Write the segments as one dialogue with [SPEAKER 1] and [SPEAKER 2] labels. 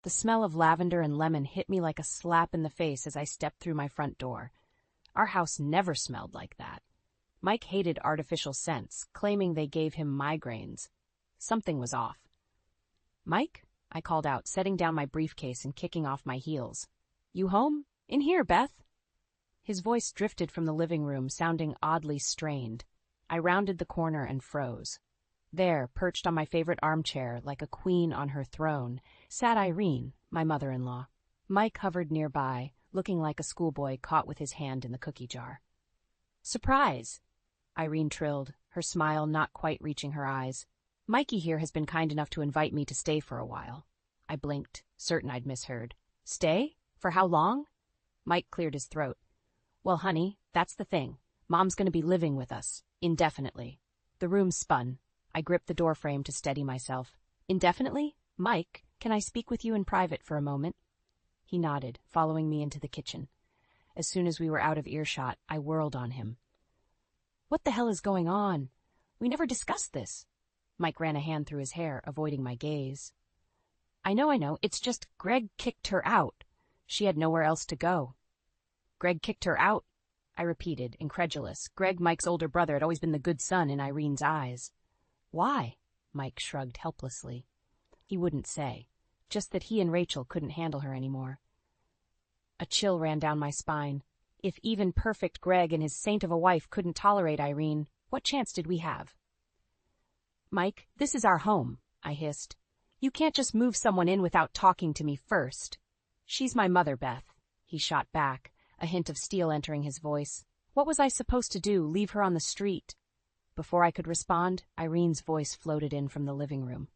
[SPEAKER 1] The smell of lavender and lemon hit me like a slap in the face as I stepped through my front door. Our house never smelled like that. Mike hated artificial scents, claiming they gave him migraines. Something was off. "Mike?" I called out, setting down my briefcase and kicking off my heels. "You home? In here, Beth." His voice drifted from the living room, sounding oddly strained. I rounded the corner and froze. There, perched on my favorite armchair, like a queen on her throne, sat Irene, my mother-in-law. Mike hovered nearby, looking like a schoolboy caught with his hand in the cookie jar. "Surprise!" Irene trilled, her smile not quite reaching her eyes. "Mikey here has been kind enough to invite me to stay for a while." I blinked, certain I'd misheard. "Stay? For how long?" Mike cleared his throat. "Well, honey, that's the thing. Mom's going to be living with us, indefinitely." The room spun. I gripped the doorframe to steady myself. "Indefinitely? Mike, can I speak with you in private for a moment?" He nodded, following me into the kitchen. As soon as we were out of earshot, I whirled on him. "What the hell is going on? We never discussed this." Mike ran a hand through his hair, avoiding my gaze. I know. It's just Greg kicked her out. She had nowhere else to go." "Greg kicked her out?" I repeated, incredulous. Greg, Mike's older brother, had always been the good son in Irene's eyes. "Why?" Mike shrugged helplessly. He wouldn't say, just that he and Rachel couldn't handle her anymore. A chill ran down my spine. If even perfect Greg and his saint of a wife couldn't tolerate Irene, what chance did we have? "Mike, this is our home," I hissed. "You can't just move someone in without talking to me first." "She's my mother, Beth," he shot back, a hint of steel entering his voice. "What was I supposed to do, leave her on the street?" Before I could respond, Irene's voice floated in from the living room.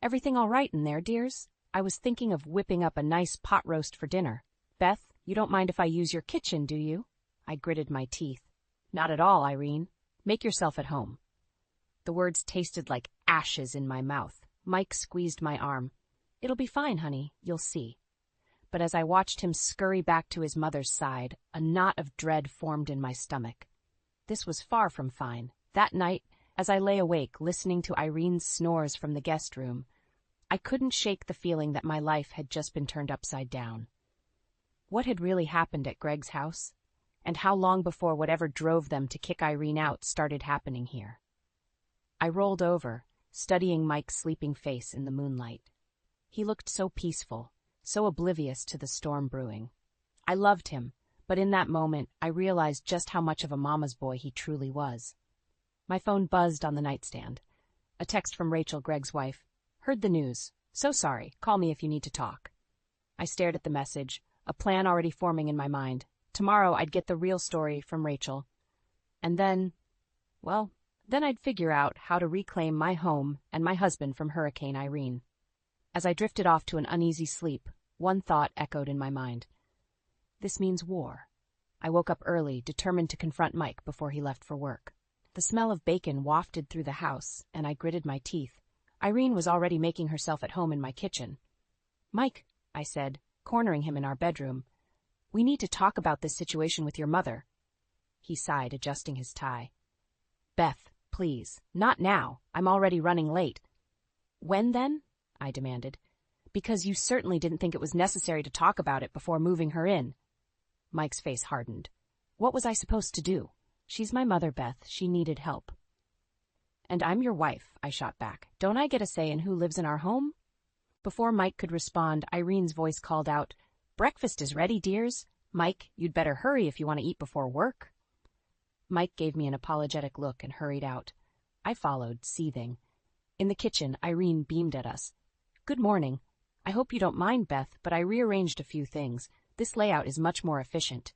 [SPEAKER 1] "Everything all right in there, dears? I was thinking of whipping up a nice pot roast for dinner. Beth, you don't mind if I use your kitchen, do you?" I gritted my teeth. "Not at all, Irene. Make yourself at home." The words tasted like ashes in my mouth. Mike squeezed my arm. "It'll be fine, honey. You'll see." But as I watched him scurry back to his mother's side, a knot of dread formed in my stomach. This was far from fine. That night, as I lay awake listening to Irene's snores from the guest room, I couldn't shake the feeling that my life had just been turned upside down. What had really happened at Greg's house? And how long before whatever drove them to kick Irene out started happening here? I rolled over, studying Mike's sleeping face in the moonlight. He looked so peaceful, so oblivious to the storm brewing. I loved him, but in that moment I realized just how much of a mama's boy he truly was. My phone buzzed on the nightstand. A text from Rachel, Greg's wife. "Heard the news. So sorry. Call me if you need to talk." I stared at the message, a plan already forming in my mind. Tomorrow I'd get the real story from Rachel. And then I'd figure out how to reclaim my home and my husband from Hurricane Irene. As I drifted off to an uneasy sleep, one thought echoed in my mind. This means war. I woke up early, determined to confront Mike before he left for work. The smell of bacon wafted through the house, and I gritted my teeth. Irene was already making herself at home in my kitchen. "Mike," I said, cornering him in our bedroom, "we need to talk about this situation with your mother." He sighed, adjusting his tie. "Beth, please, not now. I'm already running late." "When then?" I demanded. "Because you certainly didn't think it was necessary to talk about it before moving her in." Mike's face hardened. What was I supposed to do? "She's my mother, Beth. She needed help." "And I'm your wife," I shot back. "Don't I get a say in who lives in our home?" Before Mike could respond, Irene's voice called out, "Breakfast is ready, dears. Mike, you'd better hurry if you want to eat before work." Mike gave me an apologetic look and hurried out. I followed, seething. In the kitchen, Irene beamed at us. "Good morning. I hope you don't mind, Beth, but I rearranged a few things. This layout is much more efficient."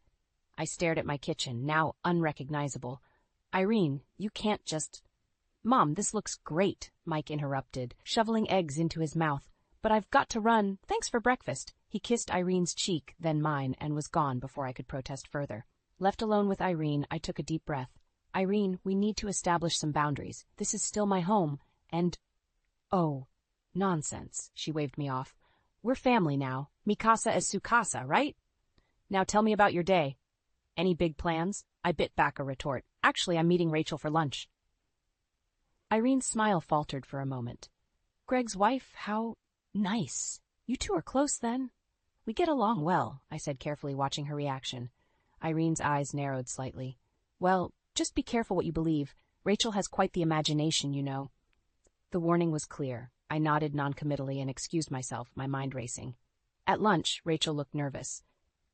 [SPEAKER 1] I stared at my kitchen, now unrecognizable. "Irene, you can't just—" "Mom, this looks great," Mike interrupted, shoveling eggs into his mouth. "But I've got to run. Thanks for breakfast." He kissed Irene's cheek, then mine, and was gone before I could protest further. Left alone with Irene, I took a deep breath. "Irene, we need to establish some boundaries. This is still my home, and—" "Oh, nonsense," she waved me off. "We're family now. Mi casa es su casa, right? Now tell me about your day." "Any big plans?" I bit back a retort. "Actually, I'm meeting Rachel for lunch." Irene's smile faltered for a moment. "Greg's wife, how nice. You two are close, then? We get along well, I said, carefully watching her reaction. Irene's eyes narrowed slightly. Well, just be careful what you believe. Rachel has quite the imagination, you know. The warning was clear. I nodded noncommittally and excused myself, my mind racing. At lunch, Rachel looked nervous.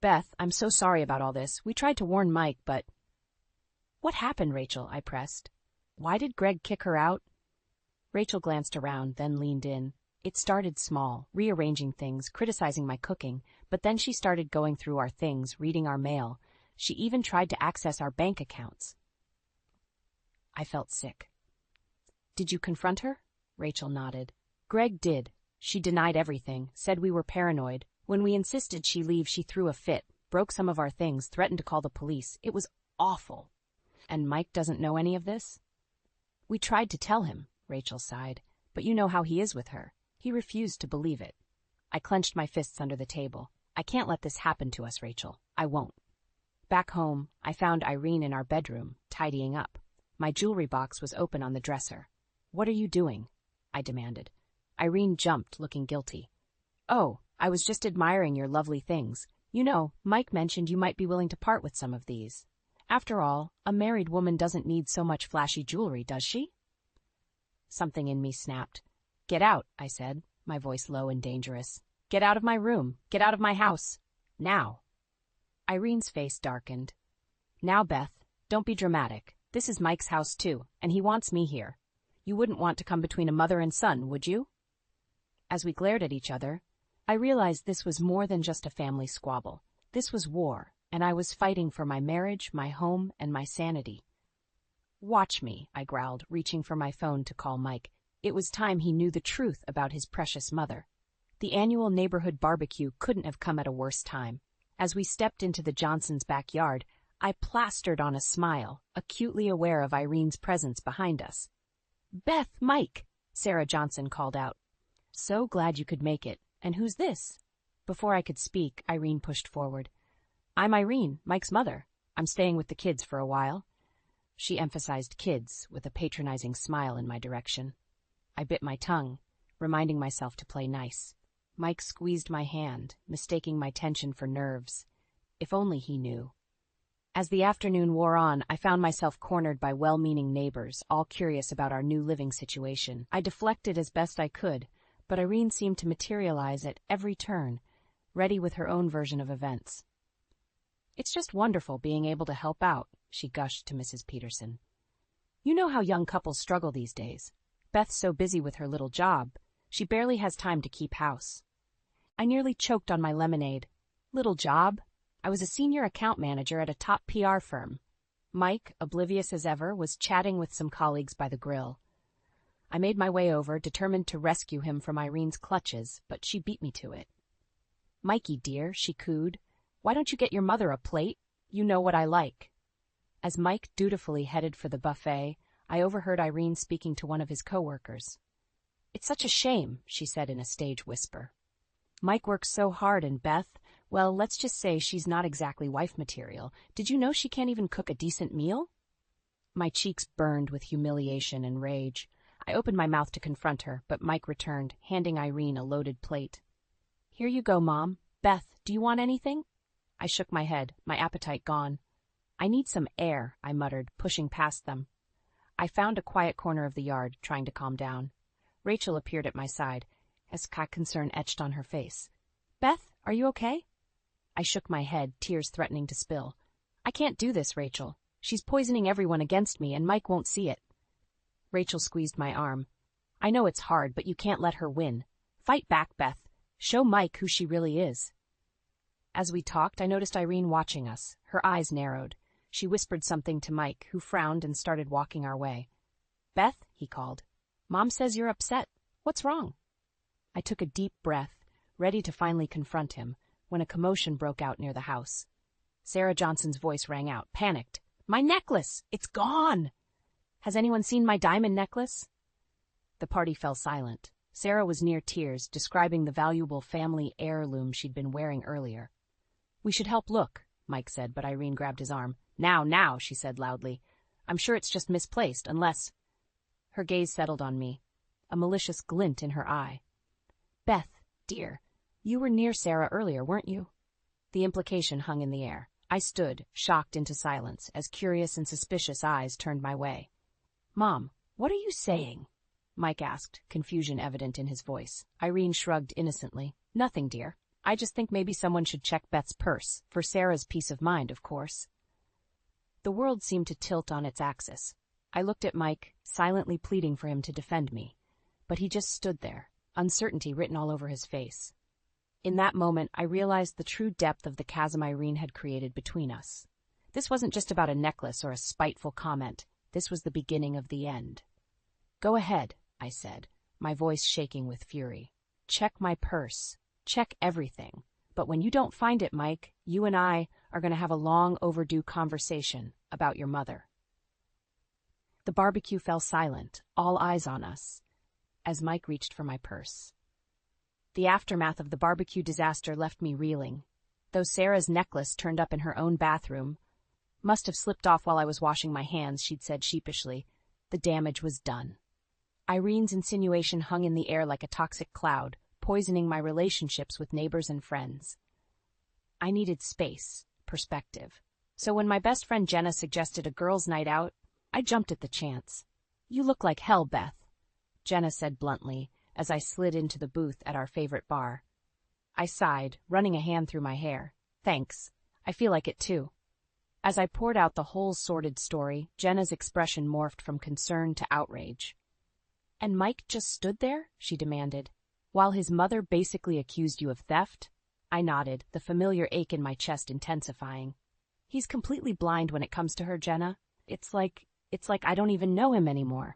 [SPEAKER 1] Beth, I'm so sorry about all this. We tried to warn Mike, but... What happened, Rachel? I pressed. Why did Greg kick her out? Rachel glanced around, then leaned in. It started small, rearranging things, criticizing my cooking, but then she started going through our things, reading our mail. She even tried to access our bank accounts. I felt sick. Did you confront her? Rachel nodded. Greg did. She denied everything, said we were paranoid. When we insisted she leave, she threw a fit, broke some of our things, threatened to call the police. It was awful. And Mike doesn't know any of this? We tried to tell him, Rachel sighed, but you know how he is with her. He refused to believe it. I clenched my fists under the table. I can't let this happen to us, Rachel. I won't. Back home, I found Irene in our bedroom, tidying up. My jewelry box was open on the dresser. What are you doing? I demanded. Irene jumped, looking guilty. Oh, I was just admiring your lovely things. You know, Mike mentioned you might be willing to part with some of these. After all, a married woman doesn't need so much flashy jewelry, does she? Something in me snapped. Get out, I said, my voice low and dangerous. Get out of my room. Get out of my house. Now. Irene's face darkened. Now, Beth, don't be dramatic. This is Mike's house, too, and he wants me here. You wouldn't want to come between a mother and son, would you? As we glared at each other, I realized this was more than just a family squabble. This was war, and I was fighting for my marriage, my home, and my sanity. Watch me, I growled, reaching for my phone to call Mike. It was time he knew the truth about his precious mother. The annual neighborhood barbecue couldn't have come at a worse time. As we stepped into the Johnsons' backyard, I plastered on a smile, acutely aware of Irene's presence behind us. Beth, Mike, Sarah Johnson called out. So glad you could make it. And who's this? Before I could speak, Irene pushed forward. I'm Irene, Mike's mother. I'm staying with the kids for a while. She emphasized kids with a patronizing smile in my direction. I bit my tongue, reminding myself to play nice. Mike squeezed my hand, mistaking my tension for nerves. If only he knew. As the afternoon wore on, I found myself cornered by well-meaning neighbors, all curious about our new living situation. I deflected as best I could, but Irene seemed to materialize at every turn, ready with her own version of events. It's just wonderful being able to help out, she gushed to Mrs. Peterson. You know how young couples struggle these days. Beth's so busy with her little job, she barely has time to keep house. I nearly choked on my lemonade. Little job? I was a senior account manager at a top PR firm. Mike, oblivious as ever, was chatting with some colleagues by the grill. I made my way over, determined to rescue him from Irene's clutches, but she beat me to it. Mikey, dear, she cooed, why don't you get your mother a plate? You know what I like. As Mike dutifully headed for the buffet, I overheard Irene speaking to one of his coworkers. It's such a shame, she said in a stage whisper. Mike works so hard, and Beth, well, let's just say she's not exactly wife material. Did you know she can't even cook a decent meal? My cheeks burned with humiliation and rage. I opened my mouth to confront her, but Mike returned, handing Irene a loaded plate. Here you go, Mom. Beth, do you want anything? I shook my head, my appetite gone. I need some air, I muttered, pushing past them. I found a quiet corner of the yard, trying to calm down. Rachel appeared at my side, as concern etched on her face. Beth, are you okay? I shook my head, tears threatening to spill. I can't do this, Rachel. She's poisoning everyone against me, and Mike won't see it. Rachel squeezed my arm. I know it's hard, but you can't let her win. Fight back, Beth. Show Mike who she really is. As we talked, I noticed Irene watching us. Her eyes narrowed. She whispered something to Mike, who frowned and started walking our way. Beth, he called. Mom says you're upset. What's wrong? I took a deep breath, ready to finally confront him, when a commotion broke out near the house. Sarah Johnson's voice rang out, panicked. My necklace! It's gone! Has anyone seen my diamond necklace? The party fell silent. Sarah was near tears, describing the valuable family heirloom she'd been wearing earlier. We should help look, Mike said, but Irene grabbed his arm. Now, she said loudly. I'm sure it's just misplaced, unless... Her gaze settled on me, a malicious glint in her eye. Beth, dear, You were near Sarah earlier, weren't you? The implication hung in the air. I stood, shocked into silence, as curious and suspicious eyes turned my way. Mom, what are you saying? Mike asked, confusion evident in his voice. Irene shrugged innocently. Nothing, dear. I just think maybe someone should check Beth's purse, for Sarah's peace of mind, of course. The world seemed to tilt on its axis. I looked at Mike, silently pleading for him to defend me. But he just stood there, uncertainty written all over his face. In that moment, I realized the true depth of the chasm Irene had created between us. This wasn't just about a necklace or a spiteful comment. This was the beginning of the end. Go ahead, I said, my voice shaking with fury. Check my purse. Check everything. But when you don't find it, Mike, you and I are going to have a long overdue conversation about your mother. The barbecue fell silent, all eyes on us, as Mike reached for my purse. The aftermath of the barbecue disaster left me reeling. Though Sarah's necklace turned up in her own bathroom, must have slipped off while I was washing my hands, she'd said sheepishly, the damage was done. Irene's insinuation hung in the air like a toxic cloud, poisoning my relationships with neighbors and friends. I needed space, perspective. So when my best friend Jenna suggested a girls' night out, I jumped at the chance. You look like hell, Beth, Jenna said bluntly, as I slid into the booth at our favorite bar. I sighed, running a hand through my hair. Thanks. I feel like it too. As I poured out the whole sordid story, Jenna's expression morphed from concern to outrage. And Mike just stood there? She demanded. While his mother basically accused you of theft? I nodded, the familiar ache in my chest intensifying. He's completely blind when it comes to her, Jenna. It's like I don't even know him anymore.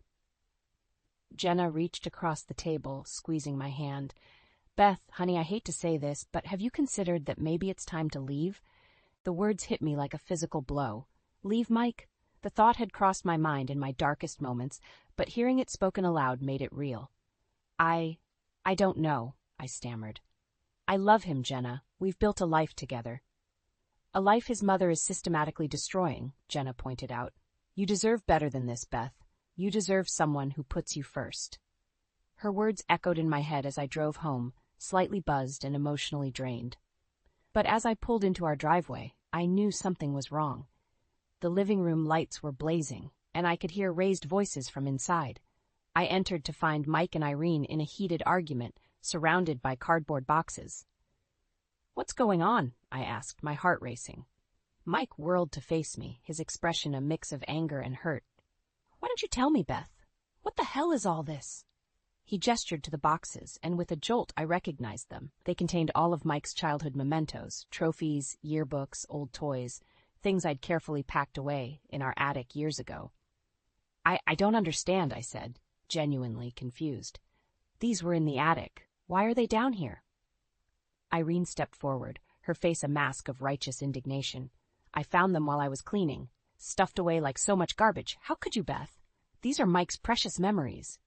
[SPEAKER 1] Jenna reached across the table, squeezing my hand. Beth, honey, I hate to say this, but have you considered that maybe it's time to leave? The words hit me like a physical blow. Leave, Mike? The thought had crossed my mind in my darkest moments, but hearing it spoken aloud made it real. I don't know, I stammered. I love him, Jenna. We've built a life together. A life his mother is systematically destroying, Jenna pointed out. You deserve better than this, Beth. You deserve someone who puts you first. Her words echoed in my head as I drove home, slightly buzzed and emotionally drained. But as I pulled into our driveway, I knew something was wrong. The living room lights were blazing, and I could hear raised voices from inside. I entered to find Mike and Irene in a heated argument, surrounded by cardboard boxes. What's going on? I asked, my heart racing. Mike whirled to face me, his expression a mix of anger and hurt. Why don't you tell me, Beth? What the hell is all this? He gestured to the boxes, and with a jolt I recognized them. They contained all of Mike's childhood mementos, trophies, yearbooks, old toys, things I'd carefully packed away in our attic years ago. I don't understand, I said, genuinely confused. These were in the attic. Why are they down here? Irene stepped forward, her face a mask of righteous indignation. I found them while I was cleaning, stuffed away like so much garbage. How could you, Beth? These are Mike's precious memories.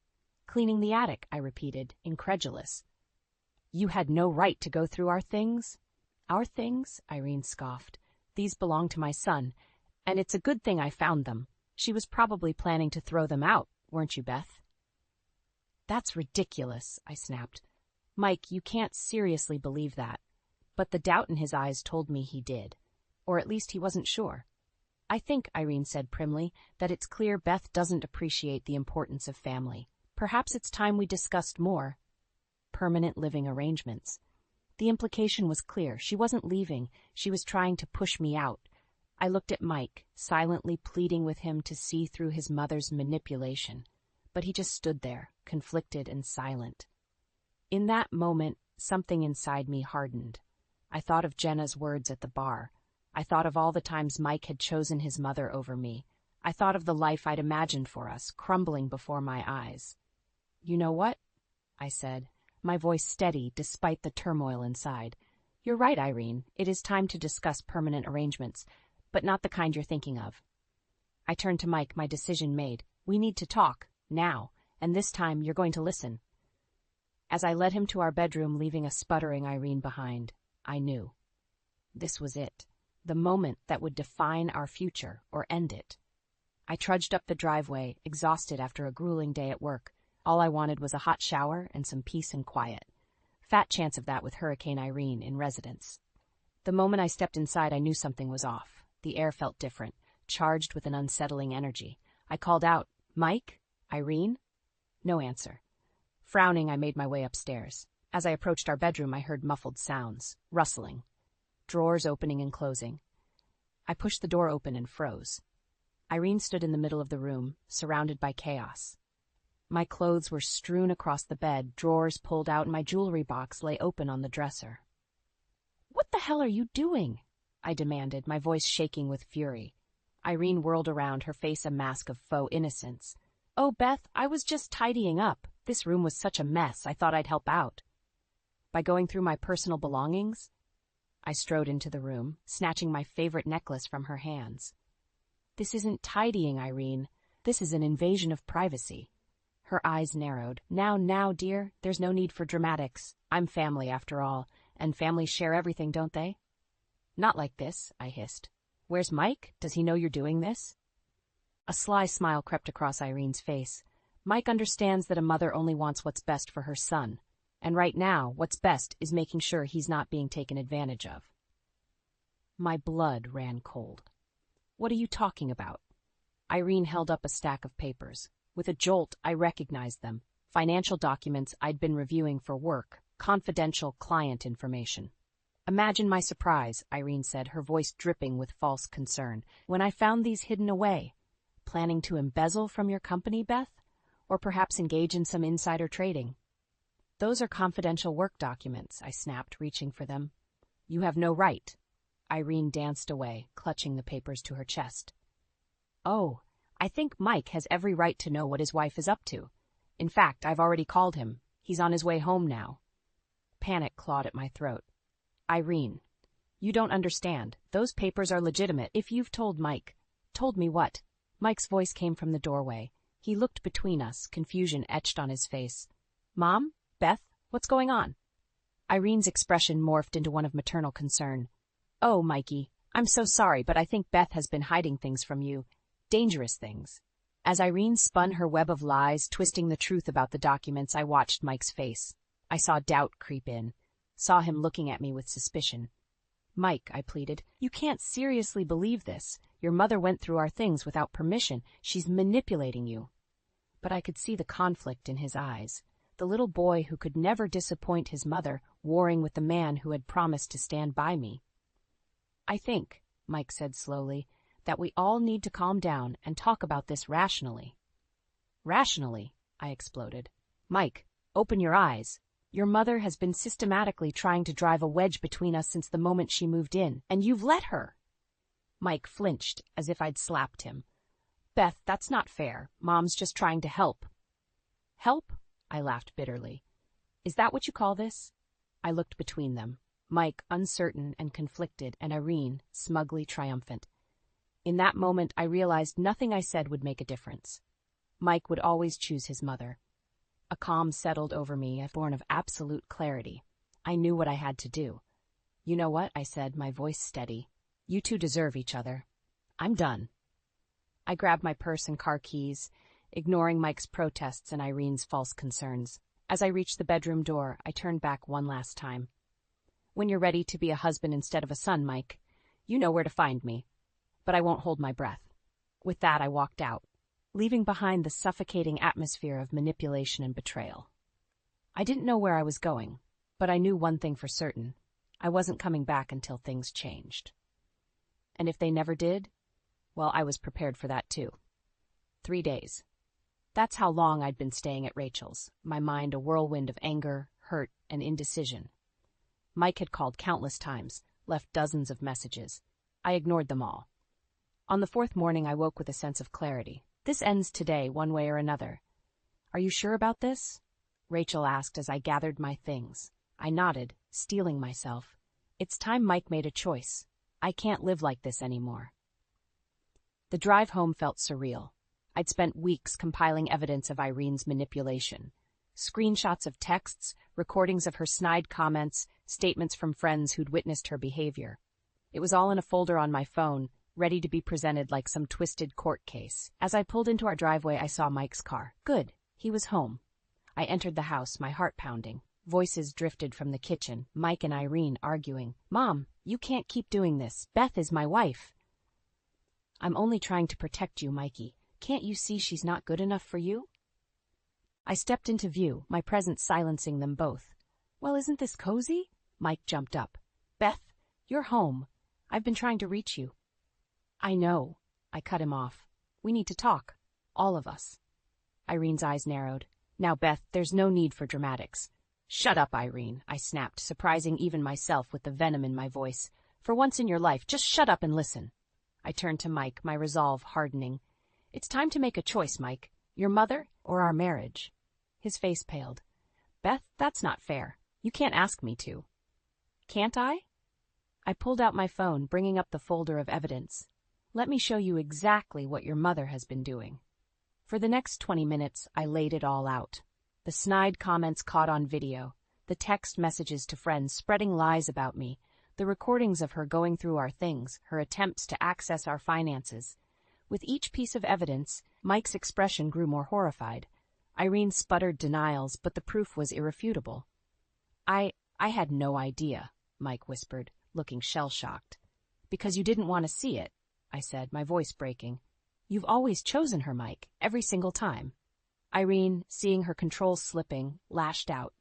[SPEAKER 1] Cleaning the attic, I repeated, incredulous. You had no right to go through our things? Our things? Irene scoffed. These belong to my son, and it's a good thing I found them. She was probably planning to throw them out, weren't you, Beth? That's ridiculous, I snapped. Mike, you can't seriously believe that. But the doubt in his eyes told me he did. Or at least he wasn't sure. I think, Irene said primly, that it's clear Beth doesn't appreciate the importance of family. Perhaps it's time we discussed more permanent living arrangements. The implication was clear. She wasn't leaving. She was trying to push me out. I looked at Mike, silently pleading with him to see through his mother's manipulation. But he just stood there, conflicted and silent. In that moment, something inside me hardened. I thought of Jenna's words at the bar. I thought of all the times Mike had chosen his mother over me. I thought of the life I'd imagined for us, crumbling before my eyes. You know what? I said, my voice steady despite the turmoil inside. You're right, Irene. It is time to discuss permanent arrangements, but not the kind you're thinking of. I turned to Mike, my decision made. We need to talk, now, and this time you're going to listen. As I led him to our bedroom, leaving a sputtering Irene behind, I knew. This was it, the moment that would define our future or end it. I trudged up the driveway, exhausted after a grueling day at work. All I wanted was a hot shower and some peace and quiet. Fat chance of that with Hurricane Irene in residence. The moment I stepped inside, I knew something was off. The air felt different, charged with an unsettling energy. I called out, "Mike? Irene?" No answer. Frowning, I made my way upstairs. As I approached our bedroom, I heard muffled sounds, rustling, drawers opening and closing. I pushed the door open and froze. Irene stood in the middle of the room, surrounded by chaos. My clothes were strewn across the bed, drawers pulled out, and my jewelry box lay open on the dresser. "What the hell are you doing?" I demanded, my voice shaking with fury. Irene whirled around, her face a mask of faux innocence. "Oh, Beth, I was just tidying up. This room was such a mess, I thought I'd help out." By going through my personal belongings, I strode into the room, snatching my favorite necklace from her hands. "This isn't tidying, Irene. This is an invasion of privacy." Her eyes narrowed. Now, dear, there's no need for dramatics. I'm family, after all, and families share everything, don't they?" "Not like this," I hissed. "Where's Mike? Does he know you're doing this?" A sly smile crept across Irene's face. "Mike understands that a mother only wants what's best for her son, and right now, what's best is making sure he's not being taken advantage of." My blood ran cold. "What are you talking about?" Irene held up a stack of papers. With a jolt, I recognized them. Financial documents I'd been reviewing for work, confidential client information. "Imagine my surprise," Irene said, her voice dripping with false concern, "when I found these hidden away. Planning to embezzle from your company, Beth? Or perhaps engage in some insider trading?" "Those are confidential work documents," I snapped, reaching for them. "You have no right." Irene danced away, clutching the papers to her chest. "Oh, I think Mike has every right to know what his wife is up to. In fact, I've already called him. He's on his way home now." Panic clawed at my throat. "Irene, you don't understand. Those papers are legitimate. If you've told Mike..." "Told me what?" Mike's voice came from the doorway. He looked between us, confusion etched on his face. "Mom? Beth? What's going on?" Irene's expression morphed into one of maternal concern. "Oh, Mikey, I'm so sorry, but I think Beth has been hiding things from you. Dangerous things." As Irene spun her web of lies, twisting the truth about the documents, I watched Mike's face. I saw doubt creep in, saw him looking at me with suspicion. "Mike," I pleaded, "you can't seriously believe this. Your mother went through our things without permission. She's manipulating you." But I could see the conflict in his eyes. The little boy who could never disappoint his mother, warring with the man who had promised to stand by me. "I think," Mike said slowly, "that we all need to calm down and talk about this rationally." "Rationally?" I exploded. "Mike, open your eyes. Your mother has been systematically trying to drive a wedge between us since the moment she moved in, and you've let her." Mike flinched, as if I'd slapped him. "Beth, that's not fair. Mom's just trying to help." "Help?" I laughed bitterly. "Is that what you call this?" I looked between them, Mike uncertain and conflicted, and Irene smugly triumphant. In that moment, I realized nothing I said would make a difference. Mike would always choose his mother. A calm settled over me, born of absolute clarity. I knew what I had to do. "You know what?" I said, my voice steady. "You two deserve each other. I'm done." I grabbed my purse and car keys, ignoring Mike's protests and Irene's false concerns. As I reached the bedroom door, I turned back one last time. "When you're ready to be a husband instead of a son, Mike, you know where to find me. But I won't hold my breath." With that, I walked out, leaving behind the suffocating atmosphere of manipulation and betrayal. I didn't know where I was going, but I knew one thing for certain. I wasn't coming back until things changed. And if they never did, well, I was prepared for that too. 3 days. That's how long I'd been staying at Rachel's, my mind a whirlwind of anger, hurt, and indecision. Mike had called countless times, left dozens of messages. I ignored them all. On the 4th morning, I woke with a sense of clarity. This ends today, one way or another. "Are you sure about this?" Rachel asked as I gathered my things. I nodded, steeling myself. It's time Mike made a choice. I can't live like this anymore. The drive home felt surreal. I'd spent weeks compiling evidence of Irene's manipulation. Screenshots of texts, recordings of her snide comments, statements from friends who'd witnessed her behavior. It was all in a folder on my phone, ready to be presented like some twisted court case. As I pulled into our driveway, I saw Mike's car. Good. He was home. I entered the house, my heart pounding. Voices drifted from the kitchen, Mike and Irene arguing. Mom, you can't keep doing this. Beth is my wife. I'm only trying to protect you, Mikey. Can't you see she's not good enough for you? I stepped into view, my presence silencing them both. Well, isn't this cozy? Mike jumped up. Beth, you're home. I've been trying to reach you. I know. I cut him off. We need to talk. All of us. Irene's eyes narrowed. Now, Beth, there's no need for dramatics. Shut up, Irene, I snapped, surprising even myself with the venom in my voice. For once in your life, just shut up and listen. I turned to Mike, my resolve hardening. It's time to make a choice, Mike. Your mother or our marriage? His face paled. Beth, that's not fair. You can't ask me to. Can't I? I pulled out my phone, bringing up the folder of evidence. Let me show you exactly what your mother has been doing. For the next 20 minutes, I laid it all out. The snide comments caught on video, the text messages to friends spreading lies about me, the recordings of her going through our things, her attempts to access our finances. With each piece of evidence, Mike's expression grew more horrified. Irene sputtered denials, but the proof was irrefutable. I had no idea, Mike whispered, looking shell-shocked. Because you didn't want to see it, I said, my voice breaking. You've always chosen her, Mike, every single time. Irene, seeing her control slipping, lashed out.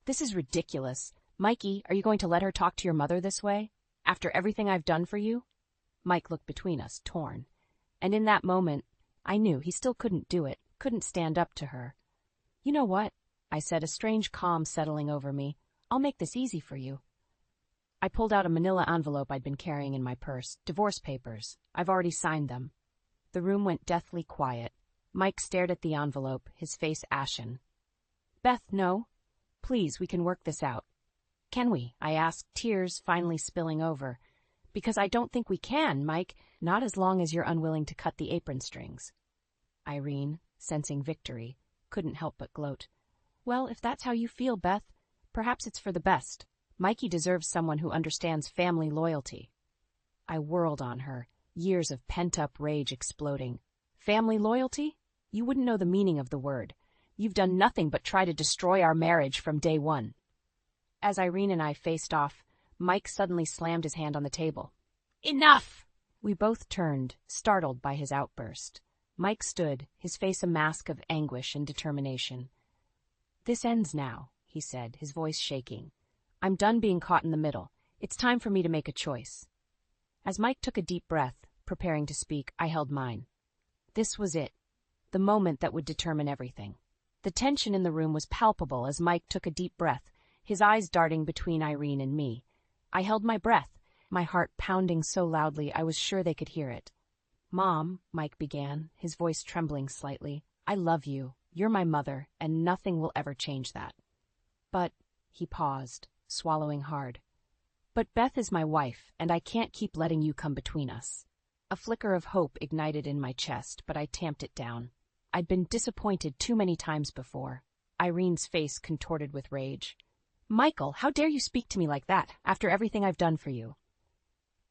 [SPEAKER 1] This is ridiculous. Mikey, are you going to let her talk to your mother this way? After everything I've done for you? Mike looked between us, torn. And in that moment, I knew he still couldn't do it, couldn't stand up to her. You know what? I said, a strange calm settling over me. I'll make this easy for you. I pulled out a manila envelope I'd been carrying in my purse. Divorce papers. I've already signed them. The room went deathly quiet. Mike stared at the envelope, his face ashen. Beth, no. Please, we can work this out. Can we? I asked, tears finally spilling over. Because I don't think we can, Mike, not as long as you're unwilling to cut the apron strings. Irene, sensing victory, couldn't help but gloat. Well, if that's how you feel, Beth, perhaps it's for the best. Mikey deserves someone who understands family loyalty. I whirled on her, years of pent-up rage exploding. Family loyalty? You wouldn't know the meaning of the word. You've done nothing but try to destroy our marriage from day one. As Irene and I faced off, Mike suddenly slammed his hand on the table. Enough! We both turned, startled by his outburst. Mike stood, his face a mask of anguish and determination. This ends now, he said, his voice shaking. I'm done being caught in the middle. It's time for me to make a choice. As Mike took a deep breath, preparing to speak, I held mine. This was it, the moment that would determine everything. The tension in the room was palpable as Mike took a deep breath, his eyes darting between Irene and me. I held my breath, my heart pounding so loudly I was sure they could hear it. Mom, Mike began, his voice trembling slightly, I love you. You're my mother, and nothing will ever change that. But, he paused, swallowing hard. But Beth is my wife, and I can't keep letting you come between us. A flicker of hope ignited in my chest, but I tamped it down. I'd been disappointed too many times before. Irene's face contorted with rage. Michael, how dare you speak to me like that, after everything I've done for you?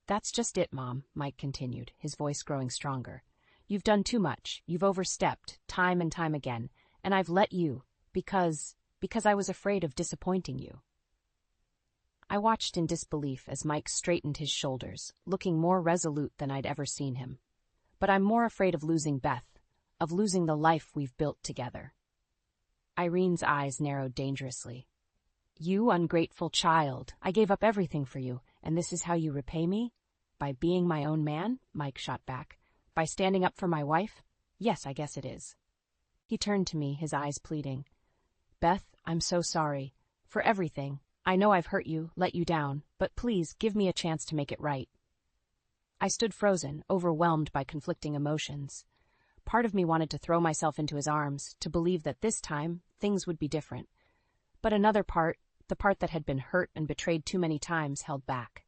[SPEAKER 1] That's just it, Mom, Mike continued, his voice growing stronger. You've done too much. You've overstepped, time and time again, and I've let you, because I was afraid of disappointing you. I watched in disbelief as Mike straightened his shoulders, looking more resolute than I'd ever seen him. But I'm more afraid of losing Beth, of losing the life we've built together. Irene's eyes narrowed dangerously. You ungrateful child, I gave up everything for you, and this is how you repay me? By being my own man? Mike shot back. By standing up for my wife? Yes, I guess it is. He turned to me, his eyes pleading. Beth, I'm so sorry. For everything. I know I've hurt you, let you down, but please give me a chance to make it right. I stood frozen, overwhelmed by conflicting emotions. Part of me wanted to throw myself into his arms, to believe that this time things would be different. But another part, the part that had been hurt and betrayed too many times, held back.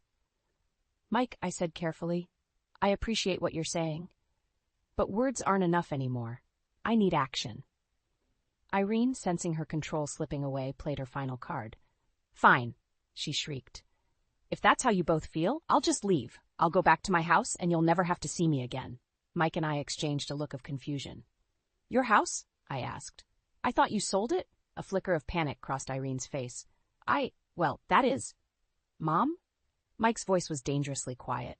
[SPEAKER 1] Mike, I said carefully, I appreciate what you're saying. But words aren't enough anymore. I need action. Irene, sensing her control slipping away, played her final card. Fine, she shrieked. If that's how you both feel, I'll just leave. I'll go back to my house and you'll never have to see me again. Mike and I exchanged a look of confusion. Your house? I asked. I thought you sold it? A flicker of panic crossed Irene's face. Well, that is... Mom? Mike's voice was dangerously quiet.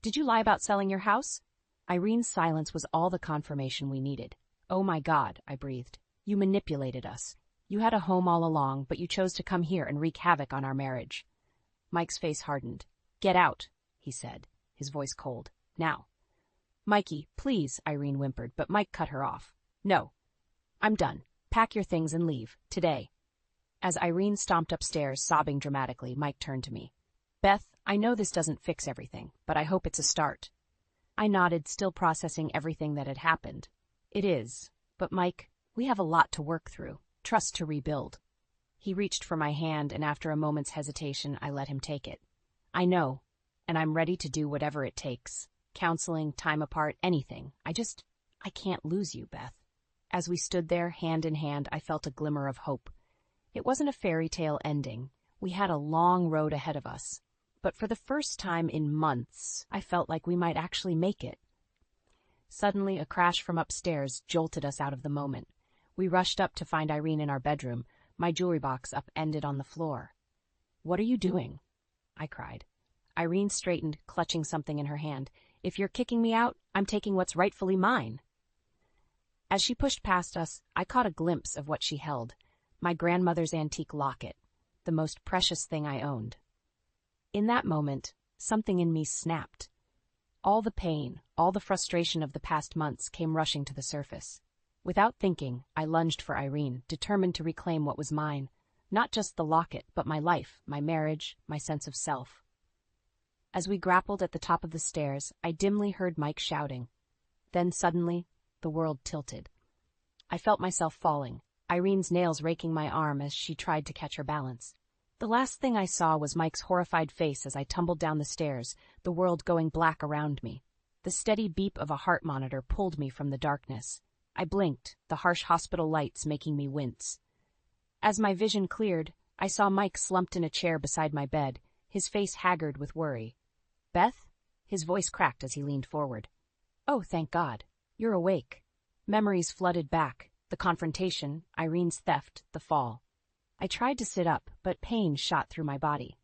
[SPEAKER 1] Did you lie about selling your house? Irene's silence was all the confirmation we needed. Oh my God, I breathed. You manipulated us. You had a home all along, but you chose to come here and wreak havoc on our marriage. Mike's face hardened. Get out, he said, his voice cold. Now. Mikey, please, Irene whimpered, but Mike cut her off. No. I'm done. Pack your things and leave, today. As Irene stomped upstairs, sobbing dramatically, Mike turned to me. Beth, I know this doesn't fix everything, but I hope it's a start. I nodded, still processing everything that had happened. It is. But Mike, we have a lot to work through. Trust to rebuild. He reached for my hand, and after a moment's hesitation, I let him take it. I know, and I'm ready to do whatever it takes. Counseling, time apart, anything. I can't lose you, Beth. As we stood there, hand in hand, I felt a glimmer of hope. It wasn't a fairy tale ending. We had a long road ahead of us. But for the first time in months, I felt like we might actually make it. Suddenly, a crash from upstairs jolted us out of the moment. We rushed up to find Irene in our bedroom, my jewelry box upended on the floor. What are you doing? I cried. Irene straightened, clutching something in her hand. If you're kicking me out, I'm taking what's rightfully mine. As she pushed past us, I caught a glimpse of what she held, my grandmother's antique locket, the most precious thing I owned. In that moment, something in me snapped. All the pain, all the frustration of the past months came rushing to the surface. Without thinking, I lunged for Irene, determined to reclaim what was mine, not just the locket, but my life, my marriage, my sense of self. As we grappled at the top of the stairs, I dimly heard Mike shouting. Then suddenly, the world tilted. I felt myself falling, Irene's nails raking my arm as she tried to catch her balance. The last thing I saw was Mike's horrified face as I tumbled down the stairs, the world going black around me. The steady beep of a heart monitor pulled me from the darkness. I blinked, the harsh hospital lights making me wince. As my vision cleared, I saw Mike slumped in a chair beside my bed, his face haggard with worry. Beth? His voice cracked as he leaned forward. Oh, thank God. You're awake. Memories flooded back, the confrontation, Irene's theft, the fall. I tried to sit up, but pain shot through my body.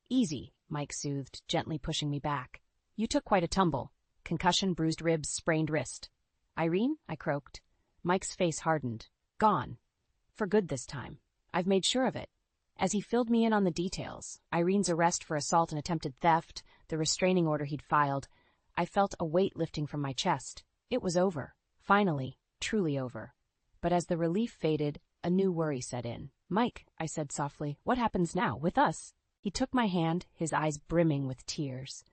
[SPEAKER 1] Easy, Mike soothed, gently pushing me back. You took quite a tumble. Concussion, bruised ribs, sprained wrist. Irene? I croaked. Mike's face hardened. Gone. For good this time. I've made sure of it. As he filled me in on the details, Irene's arrest for assault and attempted theft, the restraining order he'd filed, I felt a weight lifting from my chest. It was over. Finally, truly over. But as the relief faded, a new worry set in. Mike, I said softly, what happens now, with us? He took my hand, his eyes brimming with tears.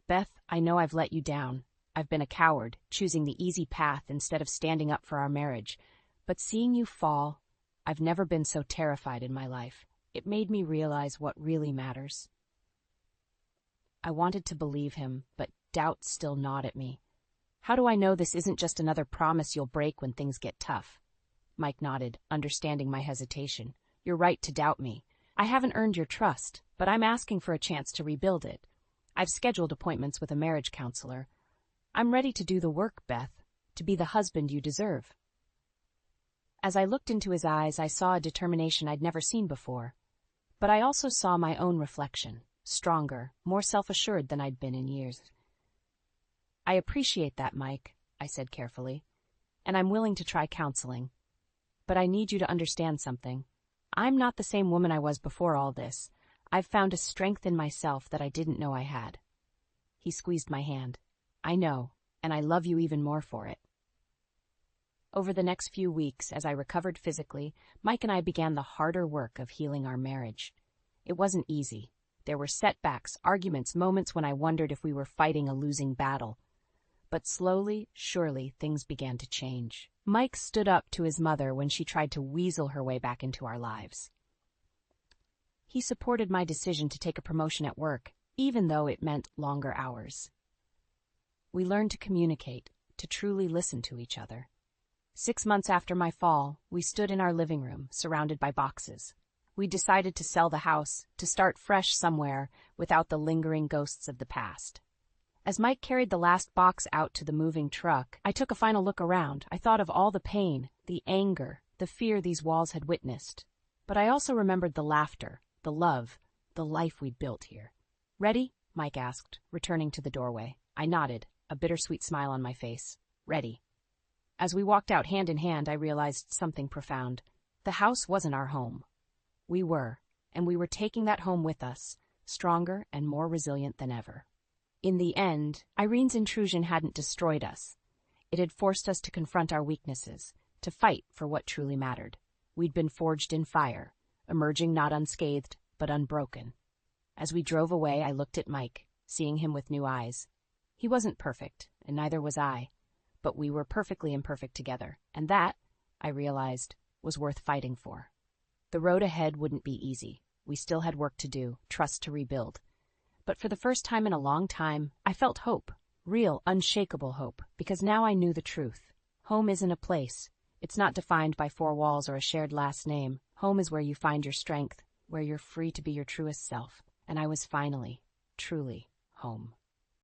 [SPEAKER 1] Beth, I know I've let you down. I've been a coward, choosing the easy path instead of standing up for our marriage. But seeing you fall, I've never been so terrified in my life. It made me realize what really matters. I wanted to believe him, but doubt still gnawed at me. How do I know this isn't just another promise you'll break when things get tough? Mike nodded, understanding my hesitation. You're right to doubt me. I haven't earned your trust, but I'm asking for a chance to rebuild it. I've scheduled appointments with a marriage counselor. I'm ready to do the work, Beth, to be the husband you deserve. As I looked into his eyes, I saw a determination I'd never seen before. But I also saw my own reflection, stronger, more self-assured than I'd been in years. I appreciate that, Mike, I said carefully, and I'm willing to try counseling. But I need you to understand something. I'm not the same woman I was before all this. I've found a strength in myself that I didn't know I had. He squeezed my hand. I know, and I love you even more for it. Over the next few weeks, as I recovered physically, Mike and I began the harder work of healing our marriage. It wasn't easy. There were setbacks, arguments, moments when I wondered if we were fighting a losing battle. But slowly, surely, things began to change. Mike stood up to his mother when she tried to weasel her way back into our lives. He supported my decision to take a promotion at work, even though it meant longer hours. We learned to communicate, to truly listen to each other. 6 months after my fall, we stood in our living room, surrounded by boxes. We decided to sell the house, to start fresh somewhere without the lingering ghosts of the past. As Mike carried the last box out to the moving truck, I took a final look around. I thought of all the pain, the anger, the fear these walls had witnessed. But I also remembered the laughter, the love, the life we'd built here. "Ready?" Mike asked, returning to the doorway. I nodded, a bittersweet smile on my face. "Ready." As we walked out hand in hand, I realized something profound. The house wasn't our home. We were, and we were taking that home with us, stronger and more resilient than ever. In the end, Irene's intrusion hadn't destroyed us. It had forced us to confront our weaknesses, to fight for what truly mattered. We'd been forged in fire, emerging not unscathed, but unbroken. As we drove away, I looked at Mike, seeing him with new eyes. He wasn't perfect, and neither was I, but we were perfectly imperfect together, and that, I realized, was worth fighting for. The road ahead wouldn't be easy. We still had work to do, trust to rebuild. But for the first time in a long time, I felt hope, real, unshakable hope, because now I knew the truth. Home isn't a place. It's not defined by four walls or a shared last name. Home is where you find your strength, where you're free to be your truest self. And I was finally, truly, home.